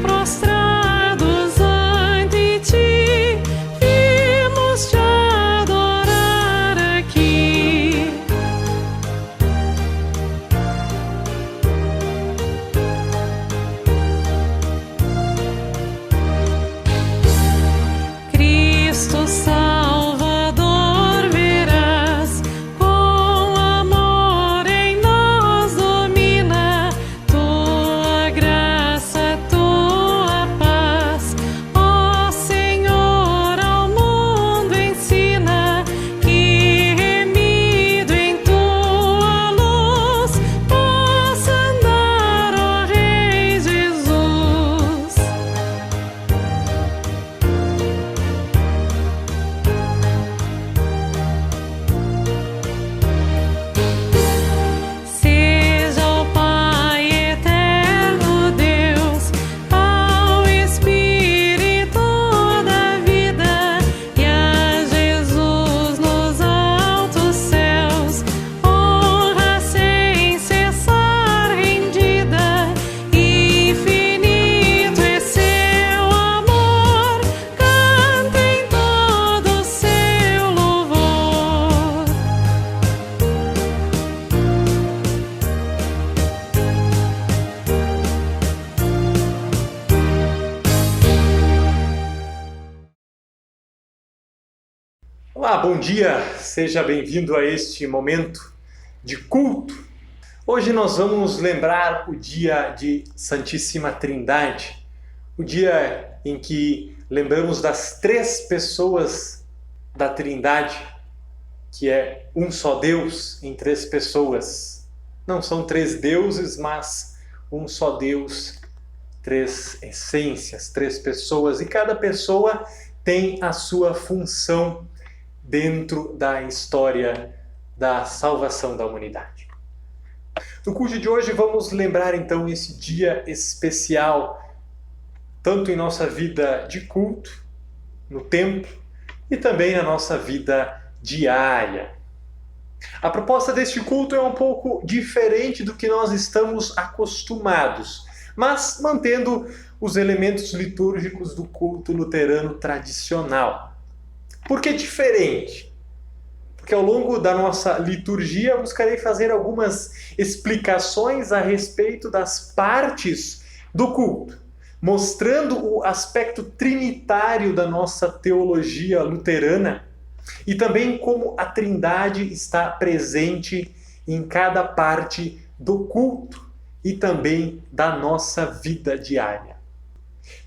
prostrados ante ti, vimos te adorar aqui. Cristo Salvador, verás, com amor em nós domina, tua graça, tua paz. Ó Senhor, ao mundo ensina que, remido em tua luz, possa andar, ó Rei Jesus. Seja ao Pai eterno Deus, ao Espírito da vida e a Jesus nos altos céus, honra sem cessar rendida. Infinito é seu amor, cantem todo o seu louvor. Olá, bom dia! Seja bem-vindo a este momento de culto. Hoje nós vamos lembrar o dia de Santíssima Trindade, o dia em que lembramos das três pessoas da Trindade, que é um só Deus em três pessoas. Não são três deuses, mas um só Deus, três essências, três pessoas, e cada pessoa tem a sua função dentro da história da salvação da humanidade. No culto de hoje vamos lembrar então esse dia especial, tanto em nossa vida de culto, no templo, e também na nossa vida diária. A proposta deste culto é um pouco diferente do que nós estamos acostumados, mas mantendo os elementos litúrgicos do culto luterano tradicional. Por que diferente? Porque ao longo da nossa liturgia eu buscarei fazer algumas explicações a respeito das partes do culto, mostrando o aspecto trinitário da nossa teologia luterana e também como a Trindade está presente em cada parte do culto e também da nossa vida diária.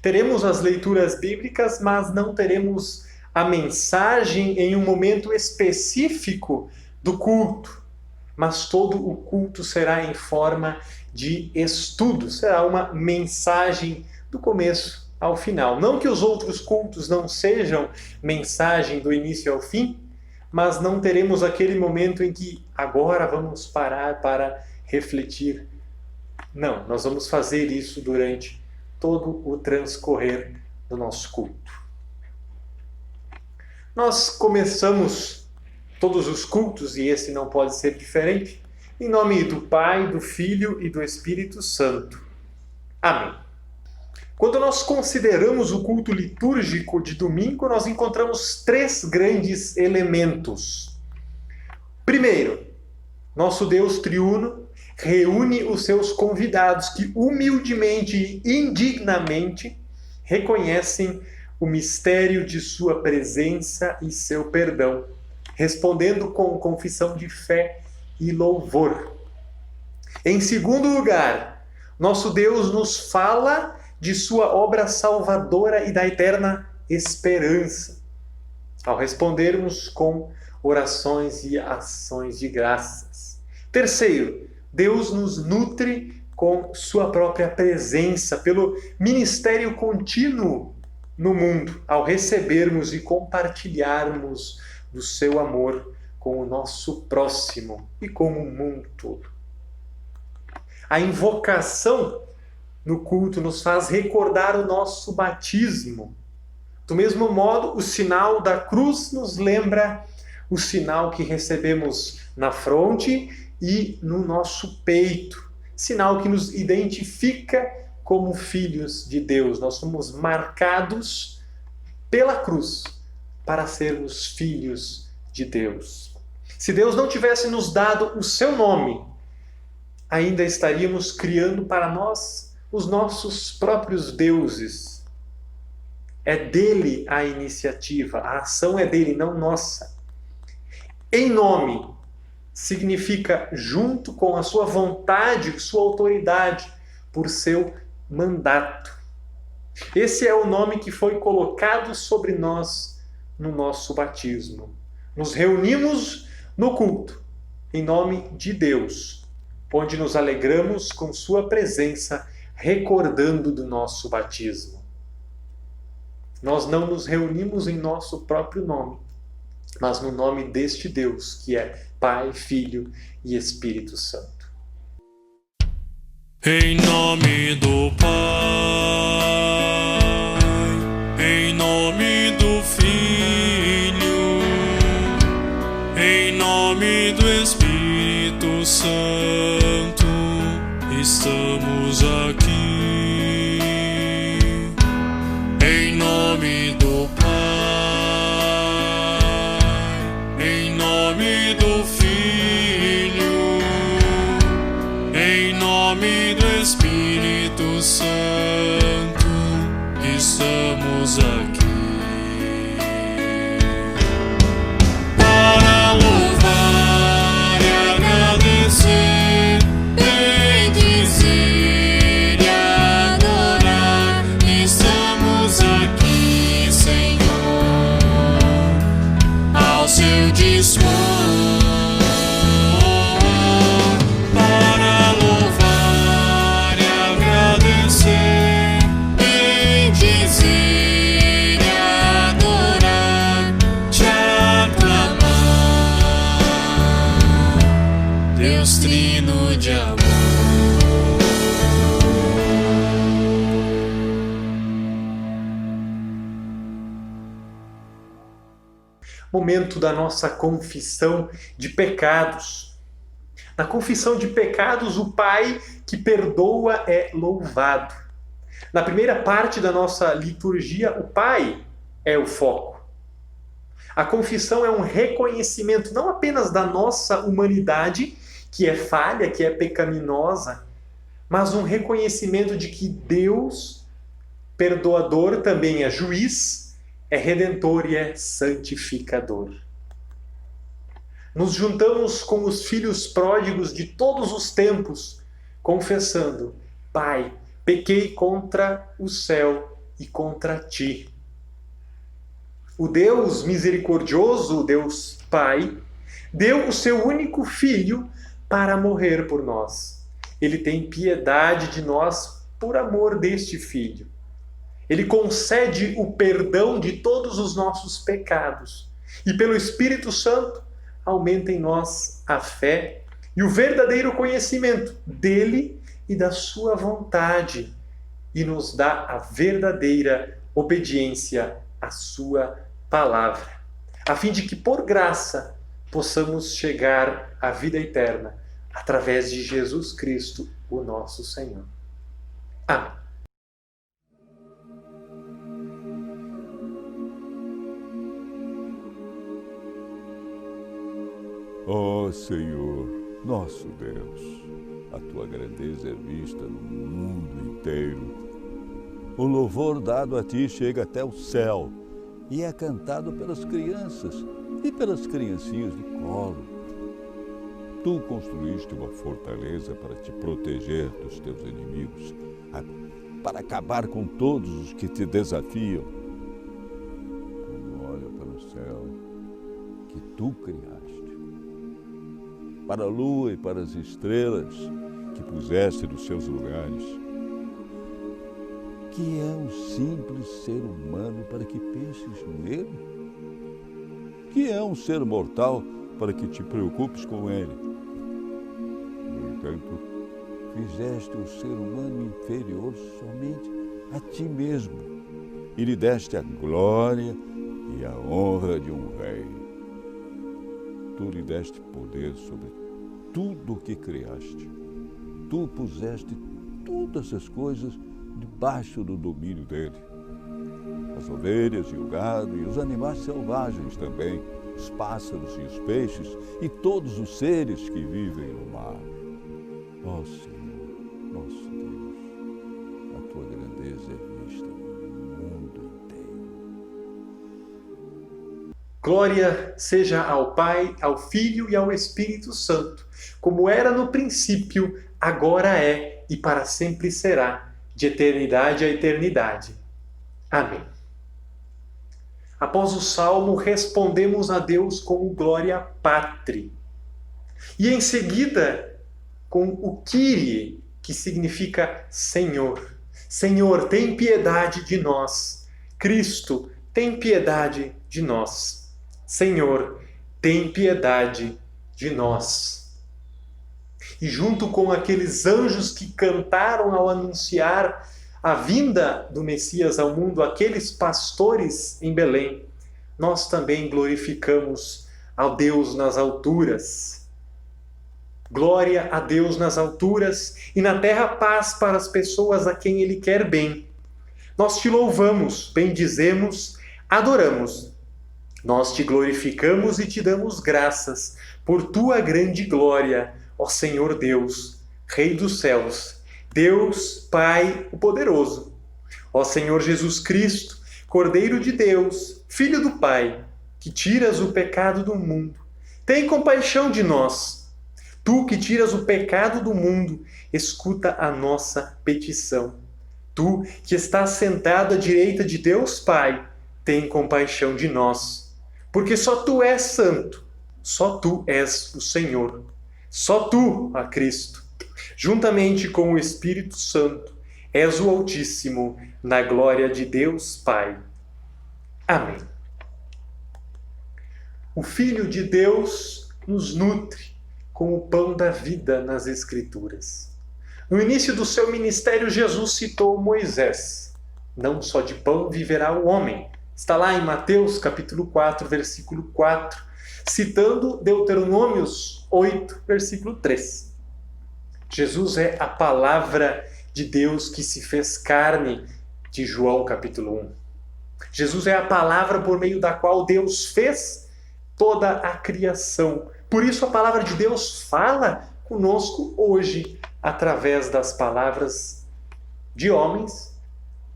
Teremos as leituras bíblicas, mas não teremos a mensagem em um momento específico do culto, mas todo o culto será em forma de estudo, será uma mensagem do começo ao final. Não que os outros cultos não sejam mensagem do início ao fim, mas não teremos aquele momento em que agora vamos parar para refletir. Não, nós vamos fazer isso durante todo o transcorrer do nosso culto. Nós começamos todos os cultos, e esse não pode ser diferente, em nome do Pai, do Filho e do Espírito Santo. Amém. Quando nós consideramos o culto litúrgico de domingo, nós encontramos três grandes elementos. Primeiro, nosso Deus triuno reúne os seus convidados que humildemente e indignamente reconhecem o mistério de sua presença e seu perdão, respondendo com confissão de fé e louvor. Em segundo lugar, nosso Deus nos fala de sua obra salvadora e da eterna esperança, ao respondermos com orações e ações de graças. Terceiro, Deus nos nutre com sua própria presença, pelo ministério contínuo no mundo, ao recebermos e compartilharmos do seu amor com o nosso próximo e com o mundo todo. A invocação no culto nos faz recordar o nosso batismo. Do mesmo modo, o sinal da cruz nos lembra o sinal que recebemos na fronte e no nosso peito, sinal que nos identifica como filhos de Deus. Nós somos marcados pela cruz para sermos filhos de Deus. Se Deus não tivesse nos dado o seu nome, ainda estaríamos criando para nós os nossos próprios deuses. É dele a iniciativa, a ação é dele, não nossa. Em nome significa junto com a sua vontade, sua autoridade, por seu mandato. Esse é o nome que foi colocado sobre nós no nosso batismo. Nos reunimos no culto, em nome de Deus, onde nos alegramos com sua presença, recordando do nosso batismo. Nós não nos reunimos em nosso próprio nome, mas no nome deste Deus, que é Pai, Filho e Espírito Santo. Em nome do Pai, em nome do Filho, em nome do Espírito Santo, estamos aqui. Em nome do Pai, em nome do Filho, em nome do Espírito Santo, estamos aqui para louvar e agradecer, bendizer e adorar. Estamos aqui, Senhor, ao seu dispor. Deus Trino de amor. Momento da nossa confissão de pecados. Na confissão de pecados, o Pai que perdoa é louvado. Na primeira parte da nossa liturgia, o Pai é o foco. A confissão é um reconhecimento não apenas da nossa humanidade, que é falha, que é pecaminosa, mas um reconhecimento de que Deus, perdoador, também é juiz, é redentor e é santificador. Nos juntamos com os filhos pródigos de todos os tempos, confessando: Pai, pequei contra o céu e contra ti. O Deus misericordioso, o Deus Pai, deu o seu único Filho para morrer por nós. Ele tem piedade de nós por amor deste Filho. Ele concede o perdão de todos os nossos pecados. E pelo Espírito Santo, aumenta em nós a fé e o verdadeiro conhecimento dele e da sua vontade. E nos dá a verdadeira obediência à sua palavra. A fim de que, por graça, possamos chegar à vida eterna através de Jesus Cristo, o nosso Senhor. Amém. Ó Senhor, nosso Deus, a tua grandeza é vista no mundo inteiro. O louvor dado a ti chega até o céu e é cantado pelas crianças e pelas criancinhas de colo. Tu construíste uma fortaleza para te proteger dos teus inimigos, para acabar com todos os que te desafiam. Como olha para o céu que tu criaste, para a lua e para as estrelas que puseste nos seus lugares. Que é um simples ser humano para que penses nele? Que é um ser mortal para que te preocupes com ele? No entanto, fizeste o ser humano inferior somente a ti mesmo e lhe deste a glória e a honra de um rei. Tu lhe deste poder sobre tudo o que criaste. Tu puseste todas as coisas debaixo do domínio dele. As ovelhas e o gado e os animais selvagens também, os pássaros e os peixes e todos os seres que vivem no mar. Ó Senhor, nosso Deus, a tua grandeza é vista no mundo inteiro. Glória seja ao Pai, ao Filho e ao Espírito Santo, como era no princípio, agora é e para sempre será, de eternidade a eternidade. Amém. Após o Salmo, respondemos a Deus com o Glória Patri. E em seguida, com o Kyrie, que significa Senhor. Senhor, tem piedade de nós. Cristo, tem piedade de nós. Senhor, tem piedade de nós. E junto com aqueles anjos que cantaram ao anunciar a vinda do Messias ao mundo, aqueles pastores em Belém, nós também glorificamos ao Deus nas alturas. Glória a Deus nas alturas e na terra paz para as pessoas a quem Ele quer bem. Nós te louvamos, bendizemos, adoramos. Nós te glorificamos e te damos graças por tua grande glória, ó Senhor Deus, Rei dos céus, Deus, Pai, o Poderoso. Ó Senhor Jesus Cristo, Cordeiro de Deus, Filho do Pai, que tiras o pecado do mundo, tem compaixão de nós. Tu que tiras o pecado do mundo, escuta a nossa petição. Tu que estás sentado à direita de Deus Pai, tem compaixão de nós. Porque só Tu és santo, só Tu és o Senhor, só Tu, ó Cristo, juntamente com o Espírito Santo, és o Altíssimo, na glória de Deus Pai. Amém. O Filho de Deus nos nutre com o pão da vida nas Escrituras. No início do seu ministério, Jesus citou Moisés. Não só de pão viverá o homem. Está lá em Mateus capítulo 4, versículo 4, citando Deuteronômios 8, versículo 3. Jesus é a palavra de Deus que se fez carne, de João capítulo 1. Jesus é a palavra por meio da qual Deus fez toda a criação. Por isso a palavra de Deus fala conosco hoje, através das palavras de homens,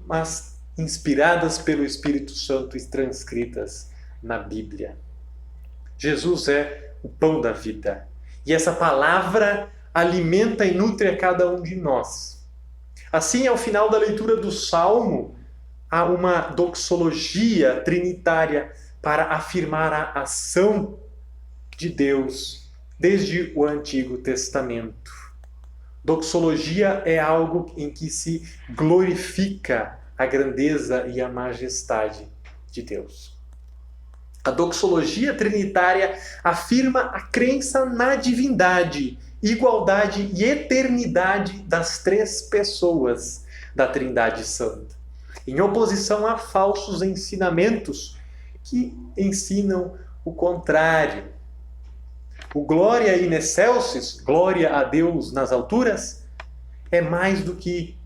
mas inspiradas pelo Espírito Santo e transcritas na Bíblia. Jesus é o pão da vida. E essa palavra alimenta e nutre a cada um de nós. Assim, ao final da leitura do Salmo, há uma doxologia trinitária para afirmar a ação de Deus desde o Antigo Testamento. Doxologia é algo em que se glorifica a grandeza e a majestade de Deus. A doxologia trinitária afirma a crença na divindade, igualdade e eternidade das três pessoas da Trindade Santa, em oposição a falsos ensinamentos que ensinam o contrário. O Glória in excelsis, glória a Deus nas alturas, é mais do que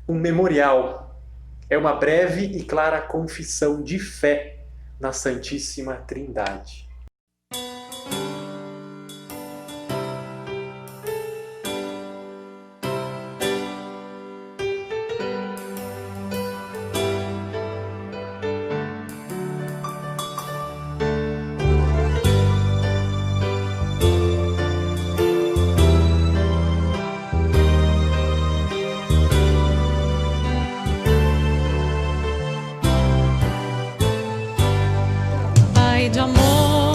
um memorial. É uma breve e clara confissão de fé na Santíssima Trindade. Pai de amor.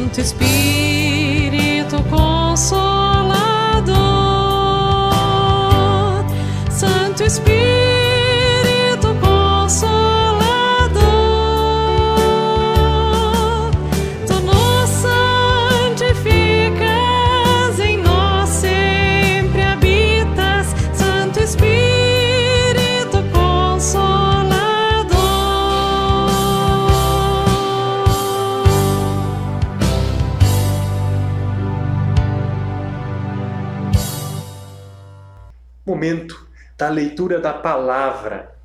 Santo Espírito Consolador, Santo Espírito Consolador, Tu nos santificas, em nós sempre habitas, Santo Espírito Consolador. Momento da leitura da palavra.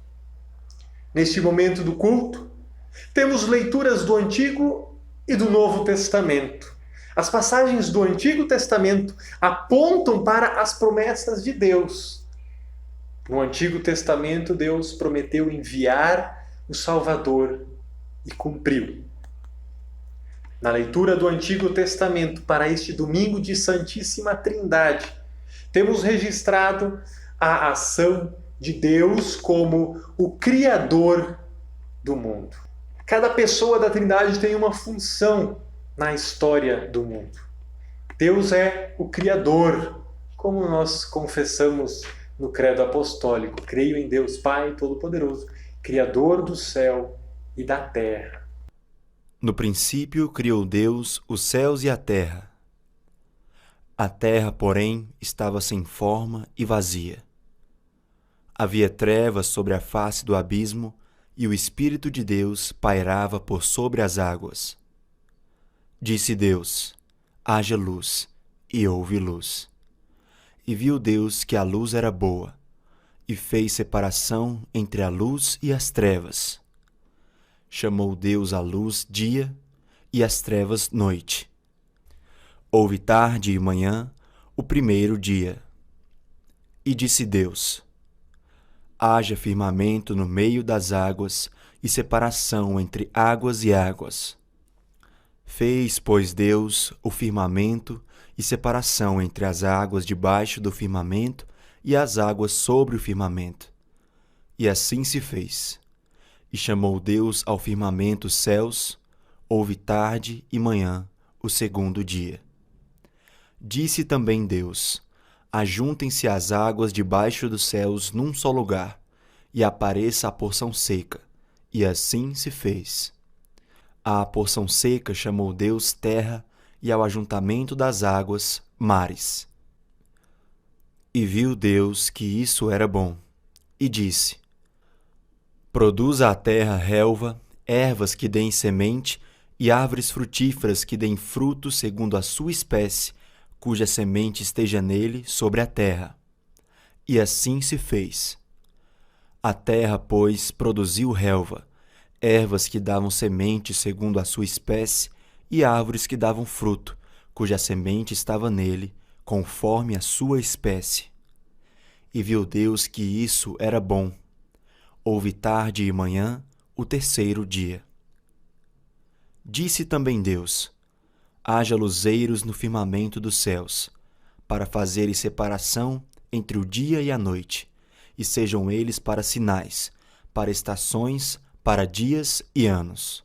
Neste momento do culto, temos leituras do Antigo e do Novo Testamento. As passagens do Antigo Testamento apontam para as promessas de Deus. No Antigo Testamento, Deus prometeu enviar o Salvador e cumpriu. Na leitura do Antigo Testamento para este domingo de Santíssima Trindade, temos registrado a ação de Deus como o Criador do mundo. Cada pessoa da Trindade tem uma função na história do mundo. Deus é o Criador, como nós confessamos no Credo Apostólico. Creio em Deus Pai Todo-Poderoso, Criador do céu e da terra. No princípio criou Deus os céus e a terra. A terra, porém, estava sem forma e vazia. Havia trevas sobre a face do abismo, e o Espírito de Deus pairava por sobre as águas. Disse Deus: haja luz, e houve luz. E viu Deus que a luz era boa, e fez separação entre a luz e as trevas. Chamou Deus a luz dia, e as trevas noite. Houve tarde e manhã, o primeiro dia. E disse Deus: haja firmamento no meio das águas e separação entre águas e águas. Fez, pois, Deus o firmamento e separação entre as águas debaixo do firmamento e as águas sobre o firmamento. E assim se fez. E chamou Deus ao firmamento os céus. Houve tarde e manhã, o segundo dia. Disse também Deus: ajuntem-se as águas debaixo dos céus num só lugar, e apareça a porção seca. E assim se fez. À porção seca chamou Deus terra, e ao ajuntamento das águas, mares. E viu Deus que isso era bom, e disse: produza a terra relva, ervas que deem semente, e árvores frutíferas que deem fruto segundo a sua espécie, cuja semente esteja nele sobre a terra. E assim se fez. A terra, pois, produziu relva, ervas que davam semente segundo a sua espécie, e árvores que davam fruto, cuja semente estava nele, conforme a sua espécie. E viu Deus que isso era bom. Houve tarde e manhã, o terceiro dia. Disse também Deus: haja luzeiros no firmamento dos céus, para fazerem separação entre o dia e a noite, e sejam eles para sinais, para estações, para dias e anos.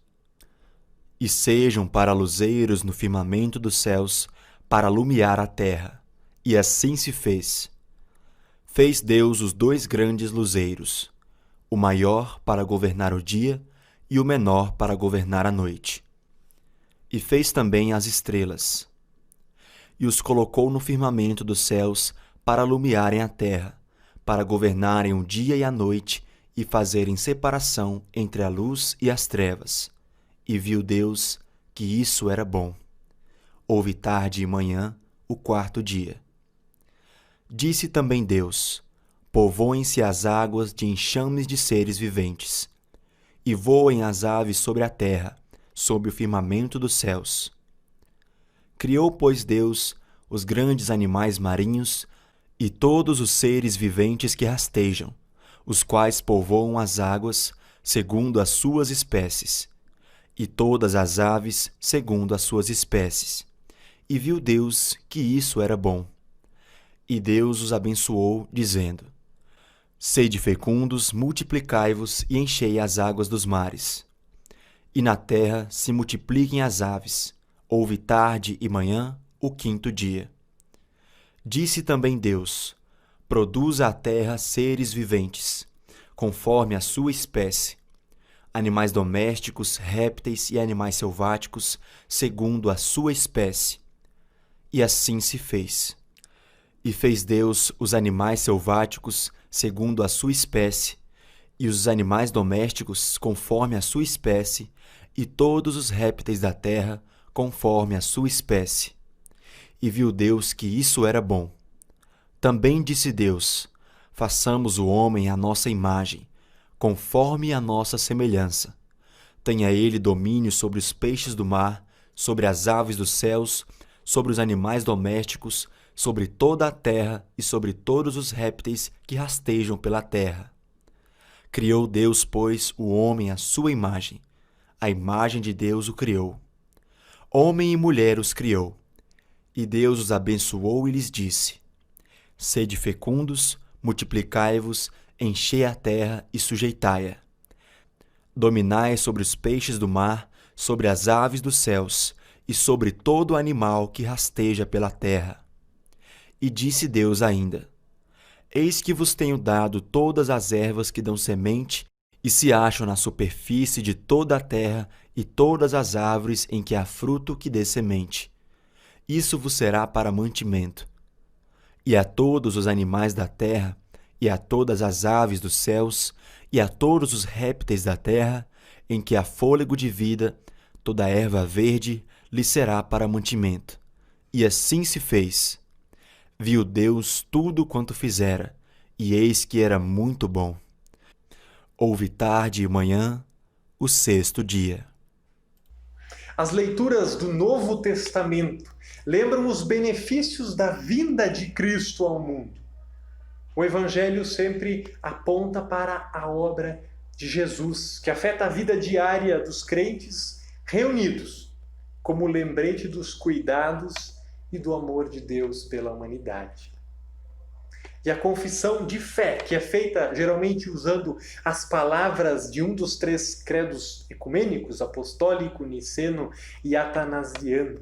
E sejam para luzeiros no firmamento dos céus, para alumiar a terra. E assim se fez. Fez Deus os dois grandes luzeiros, o maior para governar o dia e o menor para governar a noite. E fez também as estrelas. E os colocou no firmamento dos céus para alumiarem a terra, para governarem o dia e a noite e fazerem separação entre a luz e as trevas. E viu Deus que isso era bom. Houve tarde e manhã, o quarto dia. Disse também Deus: povoem-se as águas de enxames de seres viventes, e voem as aves sobre a terra, sob o firmamento dos céus. Criou, pois, Deus os grandes animais marinhos e todos os seres viventes que rastejam, os quais povoam as águas segundo as suas espécies, e todas as aves segundo as suas espécies. E viu Deus que isso era bom. E Deus os abençoou, dizendo: sede fecundos, multiplicai-vos e enchei as águas dos mares. E na terra se multipliquem as aves, Houve tarde e manhã, o quinto dia. Disse também Deus: produza a terra seres viventes, conforme a sua espécie, animais domésticos, répteis e animais selváticos, segundo a sua espécie. E assim se fez. E fez Deus os animais selváticos, segundo a sua espécie, e os animais domésticos, conforme a sua espécie, e todos os répteis da terra, conforme a sua espécie. E viu Deus que isso era bom. Também disse Deus: façamos o homem à nossa imagem, conforme a nossa semelhança. Tenha ele domínio sobre os peixes do mar, sobre as aves dos céus, sobre os animais domésticos, sobre toda a terra e sobre todos os répteis que rastejam pela terra. Criou Deus, pois, o homem à sua imagem. A imagem de Deus o criou. Homem e mulher os criou. E Deus os abençoou e lhes disse: sede fecundos, multiplicai-vos, enchei a terra e sujeitai-a. Dominai sobre os peixes do mar, sobre as aves dos céus, e sobre todo animal que rasteja pela terra. E disse Deus ainda: eis que vos tenho dado todas as ervas que dão semente e se acham na superfície de toda a terra, e todas as árvores em que há fruto que dê semente. Isso vos será para mantimento. E a todos os animais da terra, e a todas as aves dos céus, e a todos os répteis da terra, em que há fôlego de vida, toda erva verde lhe será para mantimento. E assim se fez. Viu Deus tudo quanto fizera, e eis que era muito bom. Houve tarde e manhã, o sexto dia. As leituras do Novo Testamento lembram os benefícios da vinda de Cristo ao mundo. O Evangelho sempre aponta para a obra de Jesus, que afeta a vida diária dos crentes reunidos, como lembrete dos cuidados e do amor de Deus pela humanidade. E a confissão de fé, que é feita geralmente usando as palavras de um dos três credos ecumênicos, apostólico, niceno e atanasiano.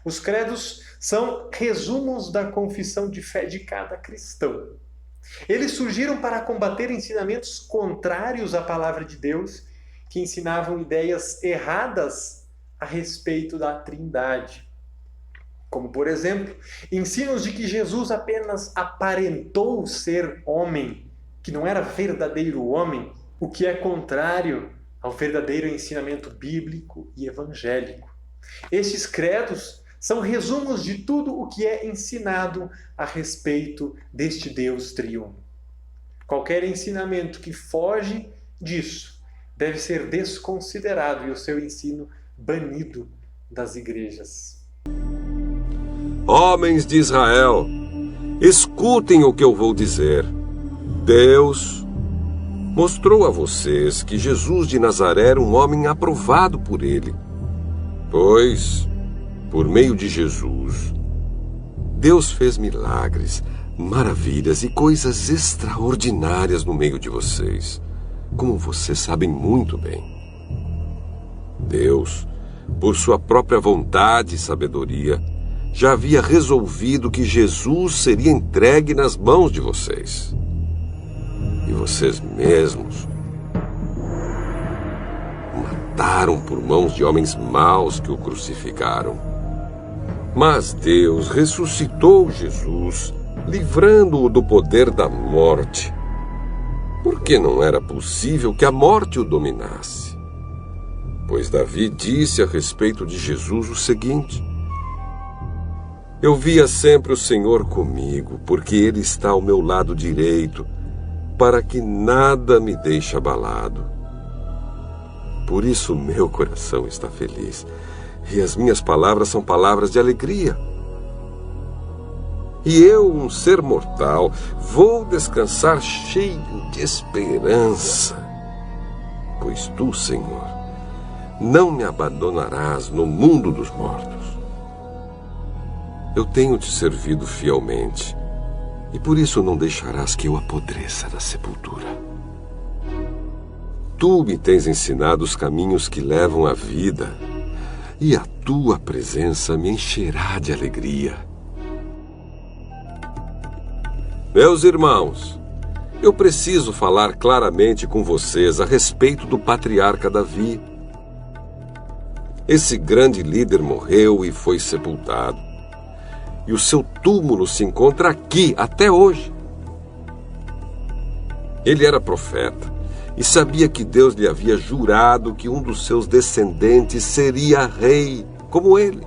Os credos são resumos da confissão de fé de cada cristão. Eles surgiram para combater ensinamentos contrários à palavra de Deus, que ensinavam ideias erradas a respeito da Trindade. Como, por exemplo, ensinos de que Jesus apenas aparentou ser homem, que não era verdadeiro homem, o que é contrário ao verdadeiro ensinamento bíblico e evangélico. Estes credos são resumos de tudo o que é ensinado a respeito deste Deus triuno. Qualquer ensinamento que foge disso deve ser desconsiderado e o seu ensino banido das igrejas. Homens de Israel, escutem o que eu vou dizer. Deus mostrou a vocês que Jesus de Nazaré era um homem aprovado por ele. Pois, por meio de Jesus, Deus fez milagres, maravilhas e coisas extraordinárias no meio de vocês, como vocês sabem muito bem. Deus, por sua própria vontade e sabedoria, já havia resolvido que Jesus seria entregue nas mãos de vocês. E vocês mesmos o mataram por mãos de homens maus que o crucificaram. Mas Deus ressuscitou Jesus, livrando-o do poder da morte, porque não era possível que a morte o dominasse. Pois Davi disse a respeito de Jesus o seguinte: eu via sempre o Senhor comigo, porque Ele está ao meu lado direito, para que nada me deixe abalado. Por isso meu coração está feliz, e as minhas palavras são palavras de alegria. E eu, um ser mortal, vou descansar cheio de esperança, pois Tu, Senhor, não me abandonarás no mundo dos mortos. Eu tenho te servido fielmente, e por isso não deixarás que eu apodreça na sepultura. Tu me tens ensinado os caminhos que levam à vida, e a tua presença me encherá de alegria. Meus irmãos, eu preciso falar claramente com vocês a respeito do patriarca Davi. Esse grande líder morreu e foi sepultado. E o seu túmulo se encontra aqui até hoje. Ele era profeta e sabia que Deus lhe havia jurado que um dos seus descendentes seria rei, como ele.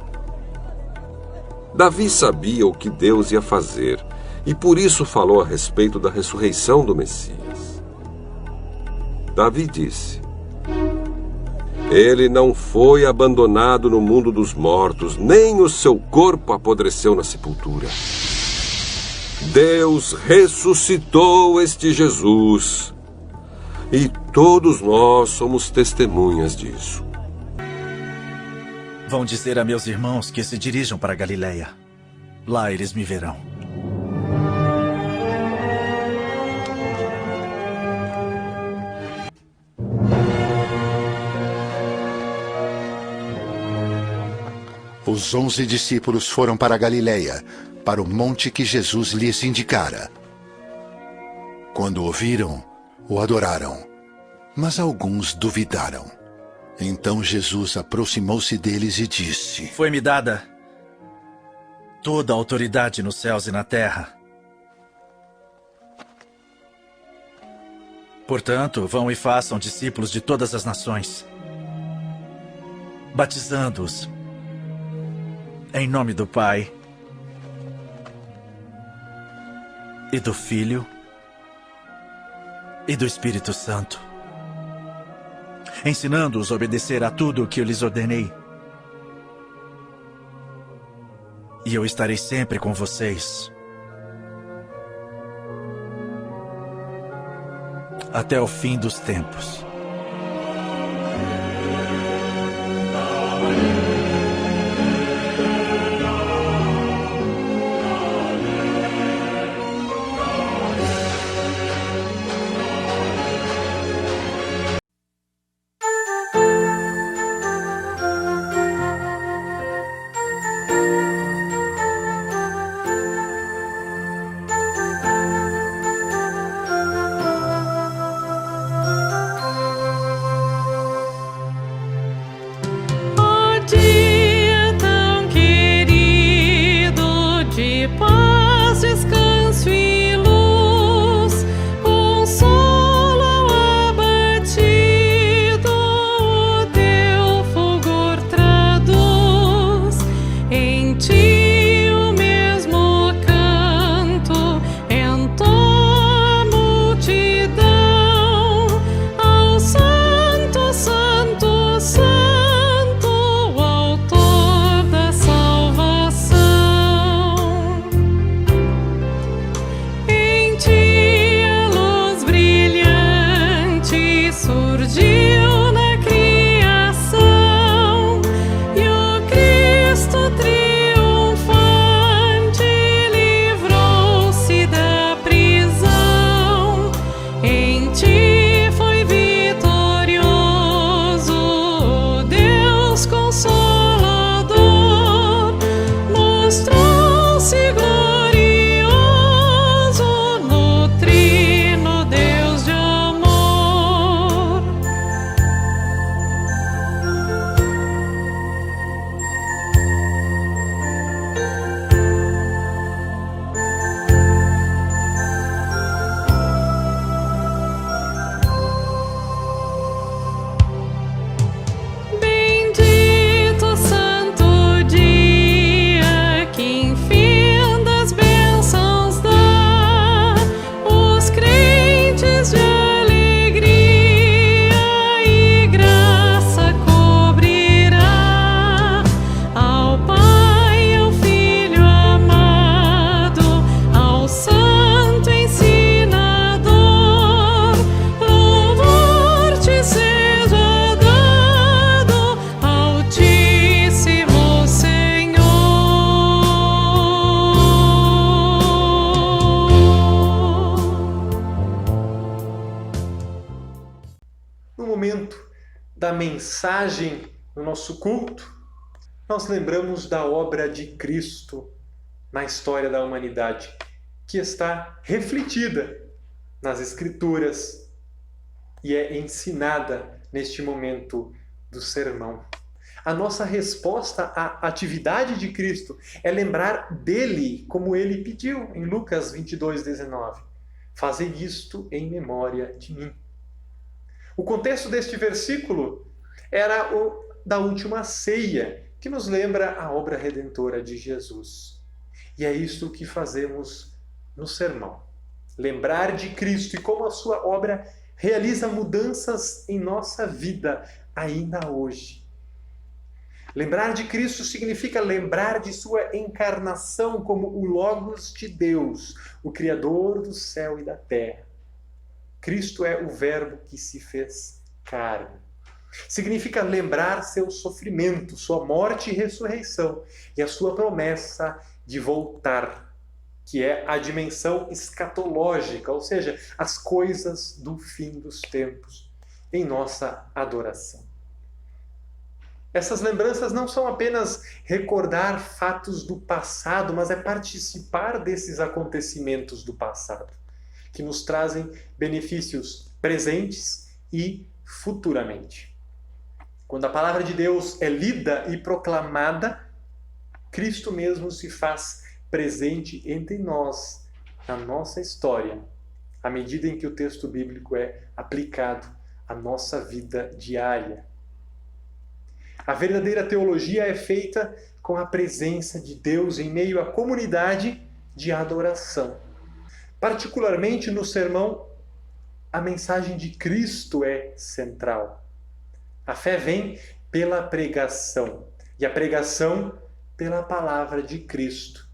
Davi sabia o que Deus ia fazer e por isso falou a respeito da ressurreição do Messias. Davi disse: ele não foi abandonado no mundo dos mortos, nem o seu corpo apodreceu na sepultura. Deus ressuscitou este Jesus, e todos nós somos testemunhas disso. Vão dizer a meus irmãos que se dirijam para Galiléia. Lá eles me verão. Os 11 discípulos foram para Galiléia, para o monte que Jesus lhes indicara. Quando o viram, o adoraram, mas alguns duvidaram. Então Jesus aproximou-se deles e disse: Foi-me dada toda a autoridade nos céus e na terra. Portanto, vão e façam discípulos de todas as nações, batizando-os em nome do Pai e do Filho e do Espírito Santo, ensinando-os a obedecer a tudo o que eu lhes ordenei. E eu estarei sempre com vocês até o fim dos tempos. da mensagem no nosso culto, nós lembramos da obra de Cristo na história da humanidade, que está refletida nas Escrituras e é ensinada neste momento do sermão. A nossa resposta à atividade de Cristo é lembrar dele como ele pediu em Lucas 22:19. Fazei isto em memória de mim. O contexto deste versículo era o da última ceia, que nos lembra a obra redentora de Jesus. E é isto que fazemos no sermão. Lembrar de Cristo e como a sua obra realiza mudanças em nossa vida ainda hoje. Lembrar de Cristo significa lembrar de sua encarnação como o Logos de Deus, o Criador do céu e da terra. Cristo é o Verbo que se fez carne. Significa lembrar seu sofrimento, sua morte e ressurreição e a sua promessa de voltar, que é a dimensão escatológica, ou seja, as coisas do fim dos tempos, em nossa adoração. Essas lembranças não são apenas recordar fatos do passado, mas é participar desses acontecimentos do passado, que nos trazem benefícios presentes e futuramente. Quando a palavra de Deus é lida e proclamada, Cristo mesmo se faz presente entre nós, na nossa história, à medida em que o texto bíblico é aplicado à nossa vida diária. A verdadeira teologia é feita com a presença de Deus em meio à comunidade de adoração. Particularmente no sermão, a mensagem de Cristo é central. A fé vem pela pregação, e a pregação pela palavra de Cristo.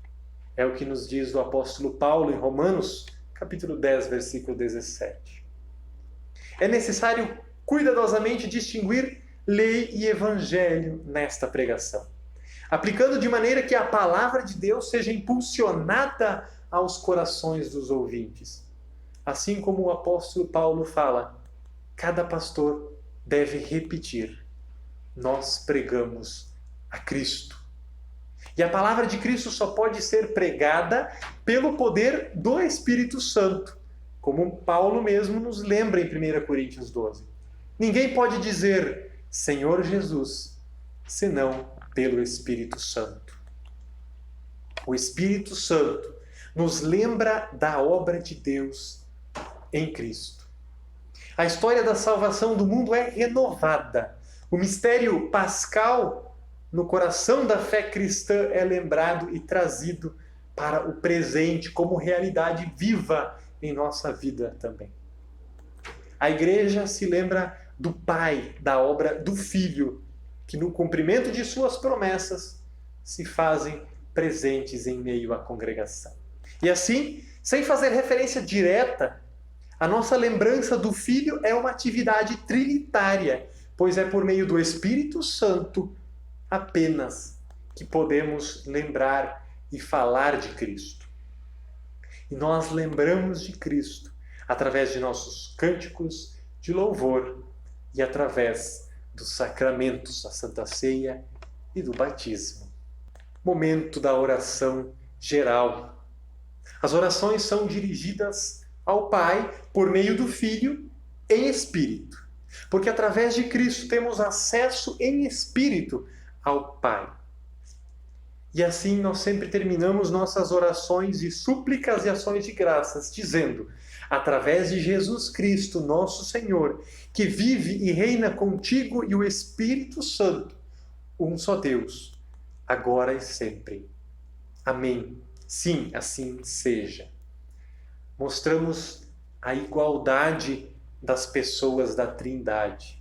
É o que nos diz o apóstolo Paulo em Romanos, capítulo 10, versículo 17. É necessário cuidadosamente distinguir lei e evangelho nesta pregação, aplicando de maneira que a palavra de Deus seja impulsionada aos corações dos ouvintes. Assim como o apóstolo Paulo fala, cada pastor deve repetir: nós pregamos a Cristo. E a palavra de Cristo só pode ser pregada pelo poder do Espírito Santo, como Paulo mesmo nos lembra em 1 Coríntios 12. Ninguém pode dizer Senhor Jesus, senão pelo Espírito Santo. O Espírito Santo nos lembra da obra de Deus em Cristo. A história da salvação do mundo é renovada. O mistério pascal no coração da fé cristã é lembrado e trazido para o presente como realidade viva em nossa vida também. A igreja se lembra do Pai, da obra do Filho, que no cumprimento de suas promessas se fazem presentes em meio à congregação. E assim, sem fazer referência direta, a nossa lembrança do Filho é uma atividade trinitária, pois é por meio do Espírito Santo apenas que podemos lembrar e falar de Cristo. E nós lembramos de Cristo através de nossos cânticos de louvor e através dos sacramentos, da Santa Ceia e do batismo. Momento da oração geral. As orações são dirigidas ao Pai por meio do Filho em espírito, porque através de Cristo temos acesso em espírito ao Pai. E assim nós sempre terminamos nossas orações e súplicas e ações de graças, dizendo: através de Jesus Cristo, nosso Senhor, que vive e reina contigo e o Espírito Santo, um só Deus, agora e sempre. Amém. Sim, assim seja. Mostramos a igualdade das pessoas da Trindade.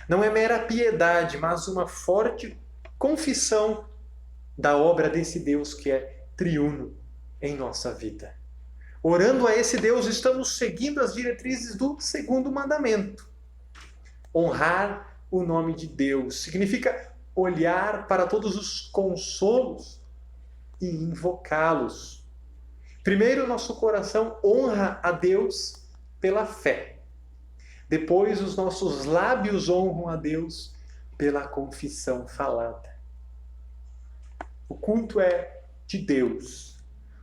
Não é mera piedade, mas uma forte confissão da obra desse Deus que é triuno em nossa vida. Orando a esse Deus, estamos seguindo as diretrizes do segundo mandamento. Honrar o nome de Deus significa olhar para todos os consolos e invocá-los. Primeiro, nosso coração honra a Deus pela fé. Depois, os nossos lábios honram a Deus pela confissão falada. O culto é de Deus.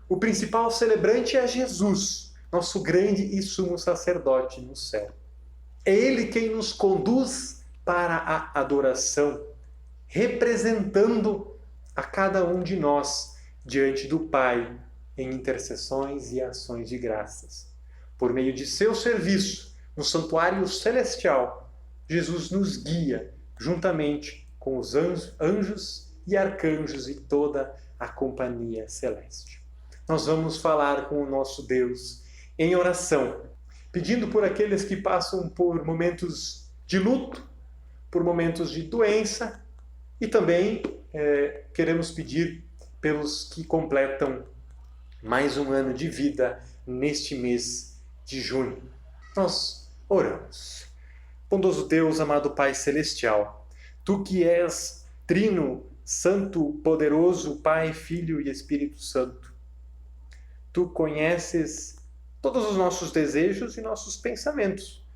O principal celebrante é Jesus, nosso grande e sumo sacerdote no céu. É Ele quem nos conduz para a adoração, representando a cada um de nós diante do Pai em intercessões e ações de graças. Por meio de seu serviço no santuário celestial, Jesus nos guia juntamente com os anjos e arcanjos e toda a companhia celeste. Nós vamos falar com o nosso Deus em oração, pedindo por aqueles que passam por momentos de luto, por momentos de doença, e também queremos pedir pelos que completam mais um ano de vida neste mês de junho. Nós oramos. Bondoso Deus, amado Pai Celestial, Tu que és Trino, Santo, Poderoso, Pai, Filho e Espírito Santo, Tu conheces todos os nossos desejos e nossos pensamentos,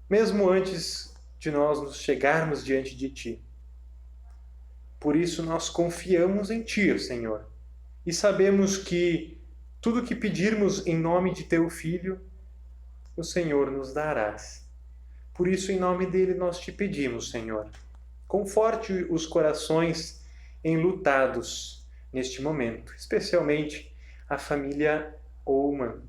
mesmo antes de nós nos chegarmos diante de Ti. Por isso nós confiamos em Ti, Senhor, e sabemos que tudo que pedirmos em nome de Teu Filho, o Senhor nos darás. Por isso, em nome dele, nós te pedimos, Senhor, conforte os corações enlutados neste momento, especialmente a família Oman,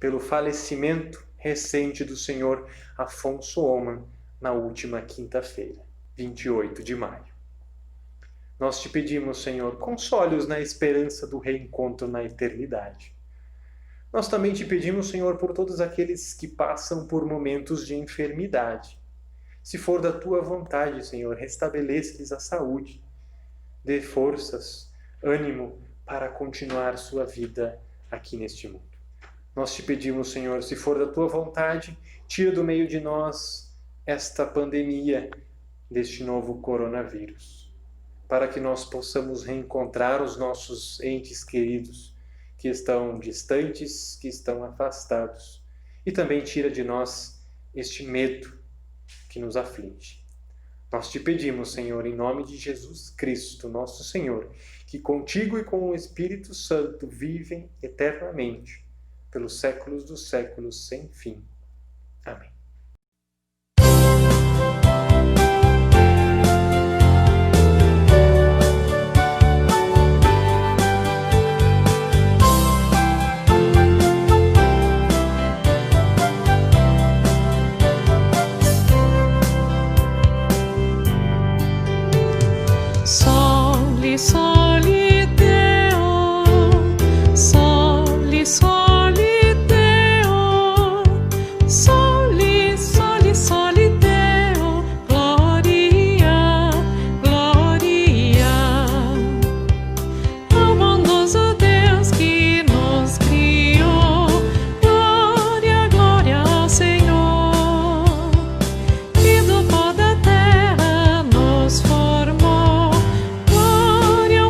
pelo falecimento recente do senhor Afonso Oman na última quinta-feira, 28 de maio. Nós te pedimos, Senhor, console-os na esperança do reencontro na eternidade. Nós também te pedimos, Senhor, por todos aqueles que passam por momentos de enfermidade. Se for da Tua vontade, Senhor, restabeleça-lhes a saúde, dê forças, ânimo para continuar sua vida aqui neste mundo. Nós te pedimos, Senhor, se for da Tua vontade, tira do meio de nós esta pandemia deste novo coronavírus, para que nós possamos reencontrar os nossos entes queridos que estão distantes, que estão afastados, e também tira de nós este medo que nos aflige. Nós te pedimos, Senhor, em nome de Jesus Cristo, nosso Senhor, que contigo e com o Espírito Santo vivem eternamente, pelos séculos dos séculos sem fim. Amém. Soli, soli Deo, soli, soli Deo, soli, soli, soli Deo, gloria, gloria ao bondoso Deus que nos criou, glória, glória ao Senhor, que do pó da terra nos formou. Glória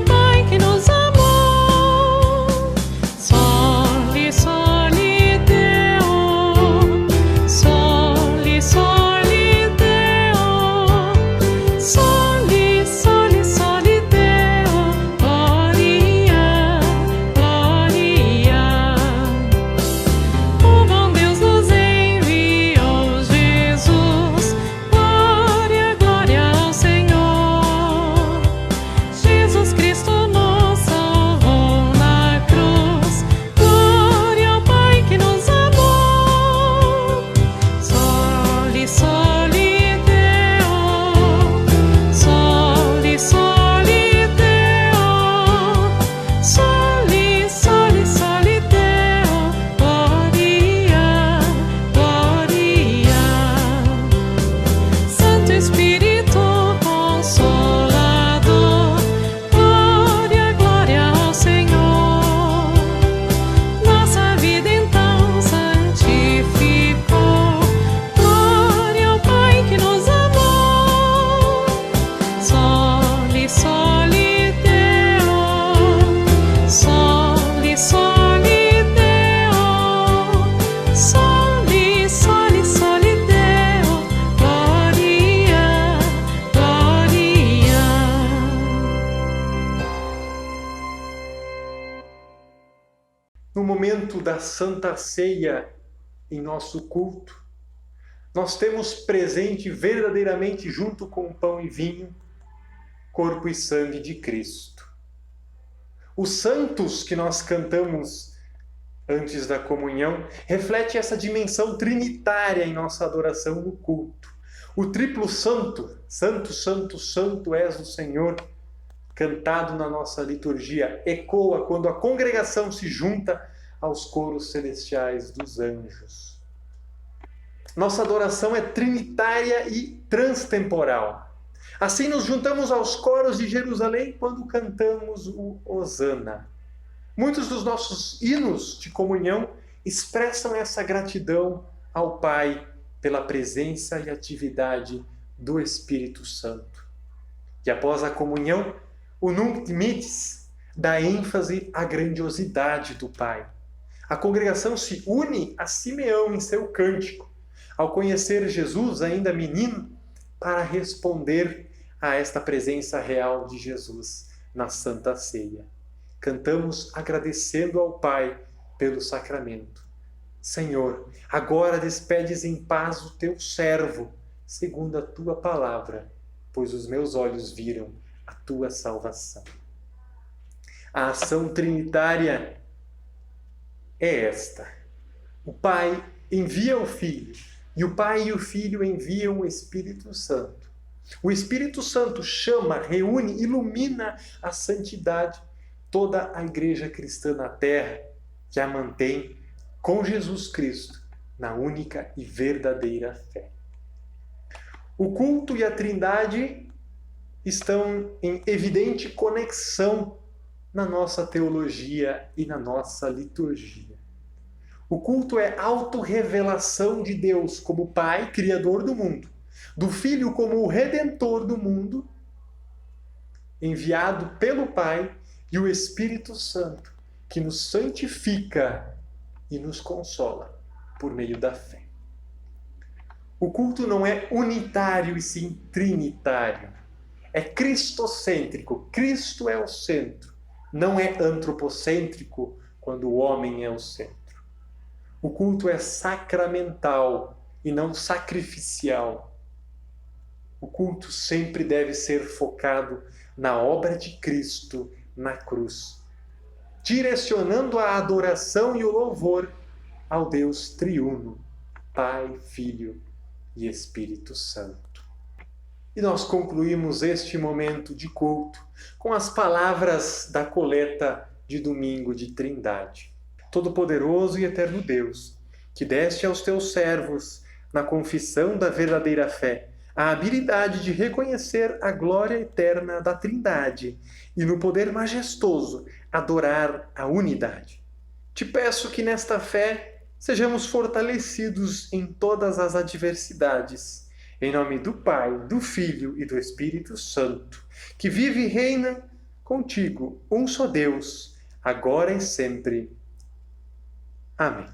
no momento da Santa Ceia em nosso culto, nós temos presente verdadeiramente, junto com o pão e vinho, corpo e sangue de Cristo. Os santos que nós cantamos antes da comunhão reflete essa dimensão trinitária em nossa adoração no culto. O triplo santo, santo, santo, santo és o Senhor, cantado na nossa liturgia, ecoa quando a congregação se junta aos coros celestiais dos anjos. Nossa adoração é trinitária e transtemporal. Assim nos juntamos aos coros de Jerusalém quando cantamos o Hosana. Muitos dos nossos hinos de comunhão expressam essa gratidão ao Pai pela presença e atividade do Espírito Santo. E após a comunhão, o Nunc Dimittis dá ênfase à grandiosidade do Pai. A congregação se une a Simeão em seu cântico, ao conhecer Jesus ainda menino, para responder a esta presença real de Jesus na Santa Ceia. Cantamos agradecendo ao Pai pelo sacramento. Senhor, agora despedes em paz o teu servo, segundo a tua palavra, pois os meus olhos viram a tua salvação. A ação trinitária é esta. O Pai envia o Filho, e o Pai e o Filho enviam o Espírito Santo. O Espírito Santo chama, reúne, ilumina a santidade toda a igreja cristã na terra, que a mantém com Jesus Cristo na única e verdadeira fé. O culto e a Trindade estão em evidente conexão na nossa teologia e na nossa liturgia. O culto é autorrevelação de Deus como Pai, Criador do mundo, do Filho como o Redentor do mundo, enviado pelo Pai, e o Espírito Santo, que nos santifica e nos consola por meio da fé. O culto não é unitário e sim trinitário. É cristocêntrico. Cristo é o centro. Não é antropocêntrico, quando o homem é o centro. O culto é sacramental e não sacrificial. O culto sempre deve ser focado na obra de Cristo na cruz, direcionando a adoração e o louvor ao Deus triuno, Pai, Filho e Espírito Santo. E nós concluímos este momento de culto com as palavras da coleta de domingo de Trindade. Todo-Poderoso e Eterno Deus, que deste aos teus servos, na confissão da verdadeira fé, a habilidade de reconhecer a glória eterna da Trindade e no poder majestoso adorar a unidade. Te peço que nesta fé sejamos fortalecidos em todas as adversidades, em nome do Pai, do Filho e do Espírito Santo, que vive e reina contigo, um só Deus, agora e sempre. Amém.